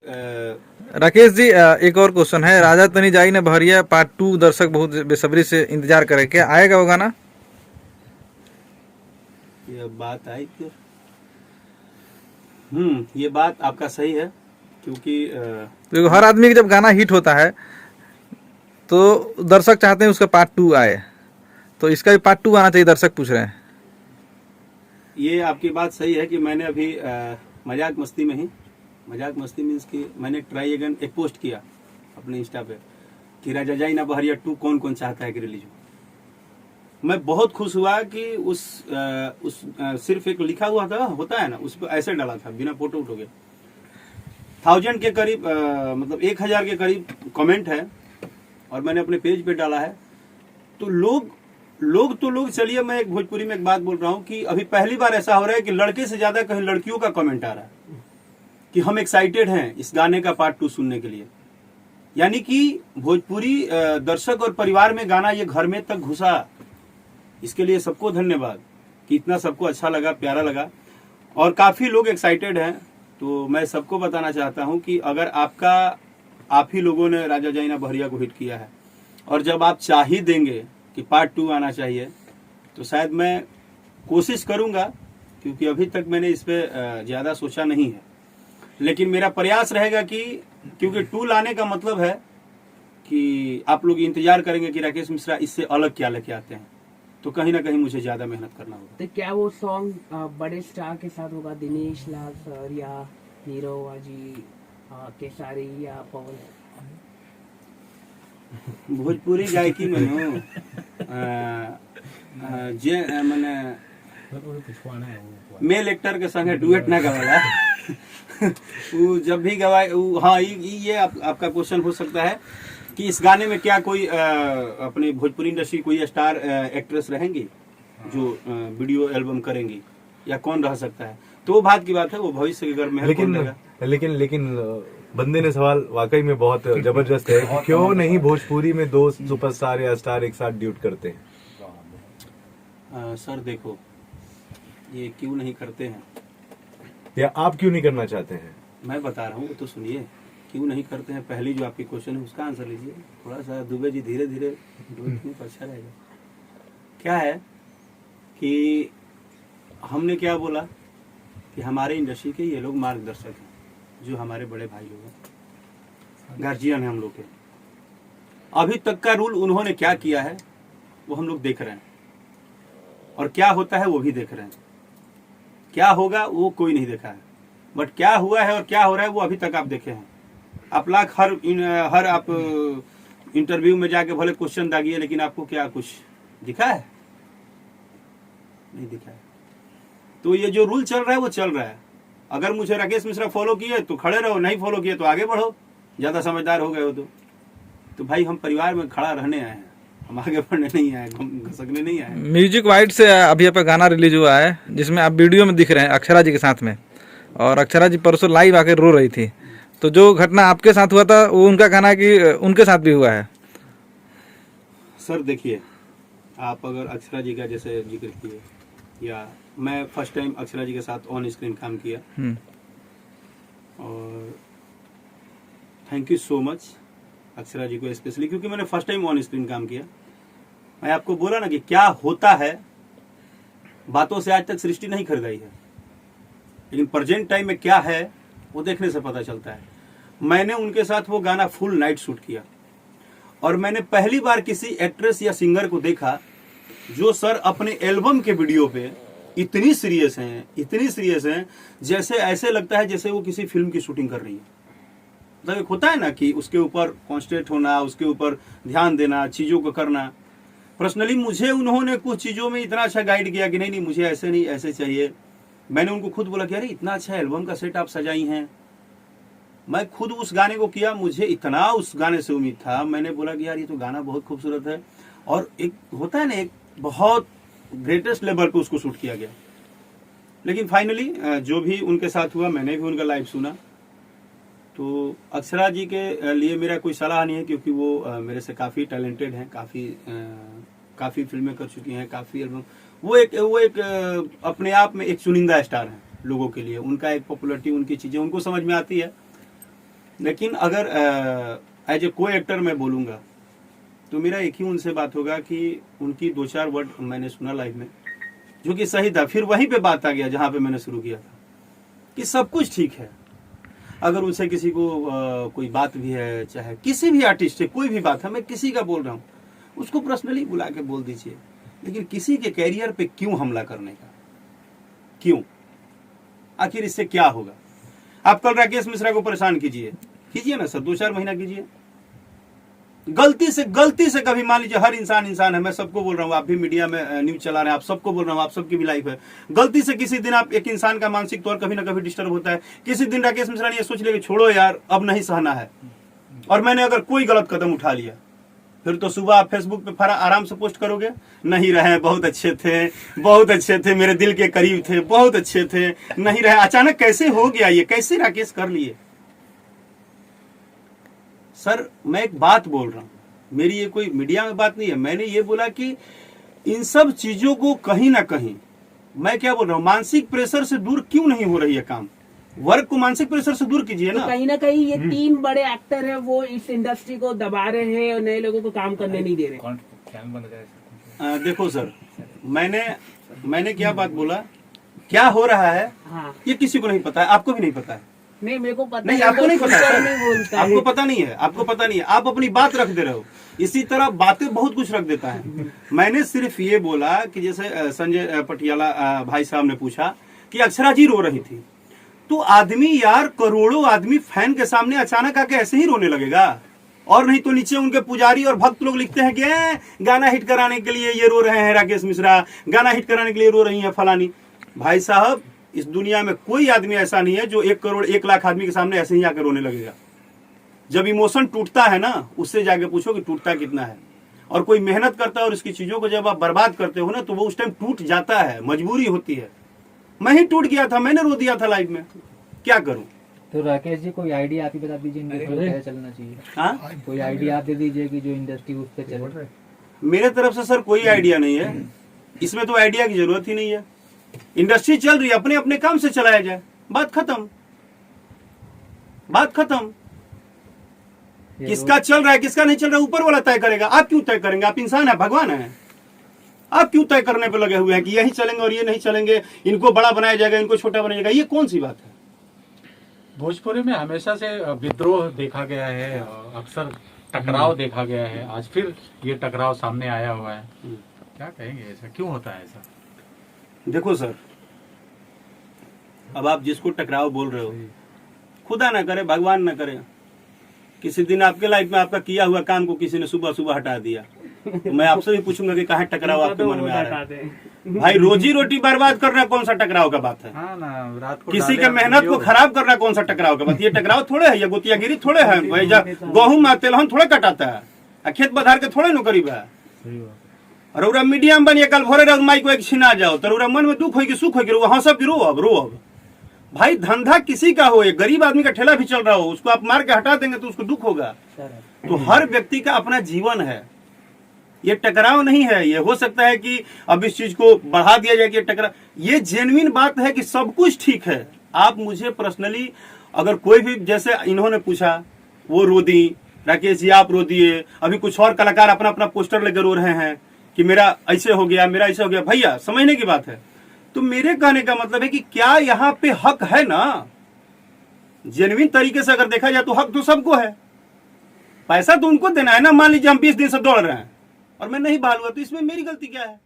राकेश जी, एक और क्वेश्चन है। राजा तनी जाई ने बहरिया पार्ट 2 दर्शक बहुत बेसब्री से इंतजार करे, क्या आएगा वो गाना? ये बात आई फिर। ये बात आपका सही है, क्योंकि तो हर आदमी का जब गाना हिट होता है तो दर्शक चाहते हैं उसका पार्ट 2 आए, तो इसका भी पार्ट 2 आना चाहिए, दर्शक पूछ रहे हैं। ये आपकी बात सही है कि मैंने अभी मजाक मस्ती मीन्स कि मैंने ट्राई अगेन एक पोस्ट किया अपने इंस्टा पे कि राजा जाई ना बहरिया 2 कौन कौन चाहता है कि रिलीज हो। मैं बहुत खुश हुआ कि सिर्फ एक लिखा हुआ था, होता है ना, उस पर ऐसे डाला था बिना फोटो उठो के। 1000 के करीब मतलब 1000 के करीब कमेंट है, और मैंने अपने पेज पे डाला है। तो लोग चलिए, मैं एक भोजपुरी में एक बात बोल रहा हूँ कि अभी पहली बार ऐसा हो रहा है कि लड़के से ज्यादा कहीं लड़कियों का कमेंट आ रहा है कि हम एक्साइटेड हैं इस गाने का पार्ट 2 सुनने के लिए। यानी कि भोजपुरी दर्शक और परिवार में गाना ये घर में तक घुसा। इसके लिए सबको धन्यवाद कि इतना सबको अच्छा लगा, प्यारा लगा, और काफी लोग एक्साइटेड हैं। तो मैं सबको बताना चाहता हूं कि अगर आप ही लोगों ने राजा जाइना बहरिया को हिट किया है, और जब आप चाह ही देंगे कि पार्ट 2 आना चाहिए, तो शायद मैं कोशिश करूंगा, क्योंकि अभी तक मैंने इस पे ज्यादा सोचा नहीं है, लेकिन मेरा प्रयास रहेगा कि, क्योंकि 2 लाने का मतलब है कि आप लोग इंतजार करेंगे कि राकेश मिश्रा इससे अलग क्या लेके आते हैं, तो कहीं ना कहीं मुझे ज्यादा मेहनत करना होगा। तो क्या वो सॉन्ग बड़े स्टार के साथ होगा, दिनेश लाल सर या नीरव जी, केसारी या पवन? भोजपुरी गायकी में हूँ जे मैंने मेल एक्टर के संगे डुएट ना गवाला। वो जब भी गवाए, हाँ, ये आपका क्वेश्चन हो सकता है कि इस गाने में क्या कोई अपने भोजपुरी इंडस्ट्री कोई स्टार एक्ट्रेस रहेंगी जो वीडियो एल्बम करेंगी, या कौन रह सकता है? तो वो बात की बात है, वो भविष्य के घर में है। लेकिन बंदे ने सवाल वाकई में बहुत जबरदस्त है कि क्यों नहीं भोजपुरी में 2 सुपरस्टार या स्टार एक साथ ड्यूट करते हैं? सर देखो, ये क्यों नहीं करते हैं, या आप क्यों नहीं करना चाहते हैं? मैं बता रहा हूँ, तो सुनिए। क्यों नहीं करते हैं, पहली जो आपकी क्वेश्चन है उसका आंसर लीजिए। थोड़ा सा दुबे जी धीरे धीरे तो अच्छा रहेगा। क्या है कि हमने क्या बोला कि हमारे इंडस्ट्री के ये लोग मार्गदर्शक हैं, जो हमारे बड़े भाई लोग हैं, गार्जियन हैं हम लोग के। अभी तक का रूल उन्होंने क्या किया है वो हम लोग देख रहे हैं, और क्या होता है वो भी देख रहे हैं। क्या होगा वो कोई नहीं देखा है, बट क्या हुआ है और क्या हो रहा है वो अभी तक आप देखे हैं। आप लाख हर आप इंटरव्यू में जाके भले क्वेश्चन दागिए, लेकिन आपको क्या कुछ दिखा है? नहीं दिखा है। तो ये जो रूल चल रहा है वो चल रहा है। अगर मुझे राकेश मिश्रा फॉलो किए तो खड़े रहो, नहीं फॉलो किए तो आगे बढ़ो, ज्यादा समझदार हो गए हो तो भाई हम परिवार में खड़ा रहने आए हैं, हम आगे बढ़ने नहीं आए, हम घसकने नहीं आए। म्यूजिक वाइड से अभी आपका गाना रिलीज हुआ है, जिसमें आप वीडियो में दिख रहे हैं अक्षरा जी के साथ में, और अक्षरा जी परसों लाइव आके रो रही थी। तो जो घटना आपके साथ हुआ था वो उनका कहना है कि उनके साथ भी हुआ है। सर देखिए, आप अगर अक्षरा जी का जैसे जिक्र किए, या मैं फर्स्ट टाइम अक्षरा जी के साथ ऑन स्क्रीन काम किया, और thank you so much Akshara ji को स्पेशली, क्योंकि मैंने फर्स्ट टाइम ऑन स्क्रीन काम किया। मैं आपको बोला ना कि क्या होता है, बातों से आज तक सृष्टि नहीं खरीदाई है, लेकिन प्रेजेंट टाइम में क्या है वो देखने से पता चलता है। मैंने उनके साथ वो गाना फुल नाइट शूट किया, और मैंने पहली बार किसी एक्ट्रेस या सिंगर को देखा जो सर अपने एल्बम के वीडियो पे इतनी सीरियस हैं, जैसे ऐसे लगता है जैसे वो किसी फिल्म की शूटिंग कर रही है। मतलब एक होता है ना कि उसके ऊपर कॉन्सेंट्रेट होना, उसके ऊपर ध्यान देना, चीजों को करना। पर्सनली मुझे उन्होंने कुछ चीजों में इतना अच्छा गाइड किया कि नहीं मुझे ऐसे नहीं, ऐसे चाहिए। मैंने उनको खुद बोला कि अरे इतना अच्छा एल्बम का सेट आप सजाई हैं। मैं खुद उस गाने को किया, मुझे इतना उस गाने से उम्मीद था। मैंने बोला कि यार ये तो गाना बहुत खूबसूरत है, और एक होता है ना, एक बहुत ग्रेटेस्ट लेवल पे उसको शूट किया गया। लेकिन फाइनली जो भी उनके साथ हुआ, मैंने भी उनका लाइव सुना। तो अक्षरा जी के लिए मेरा कोई सलाह नहीं है, क्योंकि वो मेरे से काफ़ी टैलेंटेड हैं, काफ़ी फिल्में कर चुकी हैं, काफ़ी एल्बम। वो एक अपने आप में एक चुनिंदा स्टार हैं लोगों के लिए। उनका एक पॉपुलरिटी, उनकी चीज़ें उनको समझ में आती है। लेकिन अगर एज ए को एक्टर मैं बोलूंगा तो मेरा एक ही उनसे बात होगा कि उनकी 2-4 वर्ड मैंने सुना लाइव में जो कि सही था, फिर वहीं पे बात आ गया जहां पे मैंने शुरू किया था कि सब कुछ ठीक है। अगर उनसे किसी को कोई बात भी है, चाहे किसी भी आर्टिस्ट से कोई भी बात है, मैं किसी का बोल रहा हूँ, उसको पर्सनली बुला के बोल दीजिए, लेकिन किसी के कैरियर पे क्यों हमला करने का, क्यों? आखिर इससे क्या होगा? आप कल राकेश मिश्रा को परेशान कीजिए ना सर, 2-4 महीना कीजिए। गलती से कभी मान लीजिए, हर इंसान है, मैं सबको बोल रहा हूँ, आप भी मीडिया में न्यूज चला रहे हैं, आप सबको बोल रहा हूँ, आप सबकी भी लाइफ है। गलती से किसी दिन आप एक इंसान का मानसिक तौर कभी ना कभी डिस्टर्ब होता है, किसी दिन राकेश मिश्रा ने ये सोच लिया कि छोड़ो यार अब नहीं सहना है, और मैंने अगर कोई गलत कदम उठा लिया, फिर तो सुबह आप फेसबुक पे आराम से पोस्ट करोगे, नहीं रहे, बहुत अच्छे थे, मेरे दिल के करीब थे, बहुत अच्छे थे, नहीं रहे। अचानक कैसे हो गया ये, कैसे राकेश कर लिए? सर मैं एक बात बोल रहा हूं, मेरी ये कोई मीडिया में बात नहीं है, मैंने ये बोला कि इन सब चीजों को कहीं ना कहीं, मैं क्या बोल रहा हूं, मानसिक प्रेशर से दूर क्यों नहीं हो रही है काम? वर्क को मानसिक प्रेशर से दूर कीजिए ना। तो कहीं ना कहीं ये 3 बड़े एक्टर हैं, वो इस इंडस्ट्री को दबा रहे हैं और नए लोगों को काम करने नहीं दे रहे। देखो सर, मैंने क्या बात बोला, क्या हो रहा है हाँ। ये किसी को नहीं पता है, आपको भी नहीं पता है। नहीं, मेरे को पता नहीं, आपको नहीं पता है, आपको पता नहीं है, आप अपनी बात रख दे रहे हो। इसी तरह बातें बहुत कुछ रख देता है। मैंने सिर्फ ये बोला कि जैसे संजय पटियाला भाई साहब ने पूछा कि अक्षरा जी रो रही थी, तो आदमी यार, करोड़ों आदमी फैन के सामने अचानक आके ऐसे ही रोने लगेगा? और नहीं तो नीचे उनके पुजारी और भक्त लोग लिखते हैं कि गाना हिट कराने के लिए ये रो रहे हैं राकेश मिश्रा, गाना हिट कराने के लिए रो रही है फलानी। भाई साहब, इस दुनिया में कोई आदमी ऐसा नहीं है जो 1 करोड़ 1 लाख आदमी के सामने ऐसे ही आकर रोने लगेगा। जब इमोशन टूटता है ना, उससे जाके पूछो कि टूटता कितना है। और कोई मेहनत करता है और उसकी चीजों को जब आप बर्बाद करते हो ना, तो वो उस टाइम टूट जाता है, मजबूरी होती है। मैं ही टूट गया था, मैंने रो दिया था लाइव में, क्या करूं? तो राकेश जी, कोई आइडिया आप ही बता दीजिए इंडस्ट्री में कैसे चलना चाहिए? हाँ, कोई आइडिया आप दे दीजिए कि जो इंडस्ट्री उस पर चले। मेरे तरफ से सर कोई आइडिया नहीं है, इसमें तो आइडिया की जरूरत ही नहीं है। इंडस्ट्री चल रही है, अपने अपने काम से चलाया जाए, बात खत्म। किसका चल रहा है किसका नहीं चल रहा है ऊपर वाला तय करेगा, आप क्यों तय करेंगे? आप इंसान है, भगवान है, आप क्यों तय करने पे लगे हुए हैं कि यही चलेंगे और ये नहीं चलेंगे, इनको बड़ा बनाया जाएगा, इनको छोटा बनाया जाएगा? ये कौन सी बात है? भोजपुरी में हमेशा से विद्रोह देखा गया है, अक्सर टकराव देखा गया है, आज फिर ये टकराव सामने आया हुआ है। क्या कहेंगे, ऐसा क्यों होता है? ऐसा देखो सर, अब आप जिसको टकराव बोल रहे हो, खुदा ना करे, भगवान ना करे, किसी दिन आपके लाइफ में आपका किया हुआ काम को किसी ने सुबह सुबह हटा दिया, तो मैं आपसे भी पूछूंगा कि कहाँ टकराव आपके मन में आ रहा है? भाई, रोजी रोटी बर्बाद करना कौन सा टकराव का बात है? हाँ ना, रात को किसी के मेहनत को खराब करना कौन सा टकराव का बात? ये टकराव थोड़े है, ये गोतियागिरी थोड़े है भाई। गेहूं में तेलहन थोड़े कटाता है, खेत बधार के थोड़े नौकरी बा। और मीडियम बनिए, कल भोरे रह माइक को छिना जाओ, तो मन में दुख हो कि सुख हो कि रो, हंसब कि रो अब। भाई, धंधा किसी का हो, एक गरीब आदमी का ठेला भी चल रहा हो, उसको आप मार के हटा देंगे तो उसको दुख होगा। तो हर व्यक्ति का अपना जीवन है, ये टकराव नहीं है। ये हो सकता है कि अब इस चीज को बढ़ा दिया जाए कि टकराव, ये जेन्युइन बात है कि सब कुछ ठीक है। आप मुझे पर्सनली अगर कोई भी, जैसे इन्होंने पूछा, वो रो दी, राकेश जी आप रो दिए, अभी कुछ और कलाकार अपना अपना पोस्टर लेकर रो रहे हैं कि मेरा ऐसे हो गया, मेरा ऐसे हो गया। भैया, समझने की बात है। तो मेरे कहने का मतलब है कि क्या यहाँ पे हक है ना? जेन्युइन तरीके से अगर देखा जाए तो हक तो सबको है, पैसा तो उनको देना है ना। मान लीजिए हम 20 दिन से दौड़ रहे हैं और मैं नहीं बहाल हुआ, तो इसमें मेरी गलती क्या है?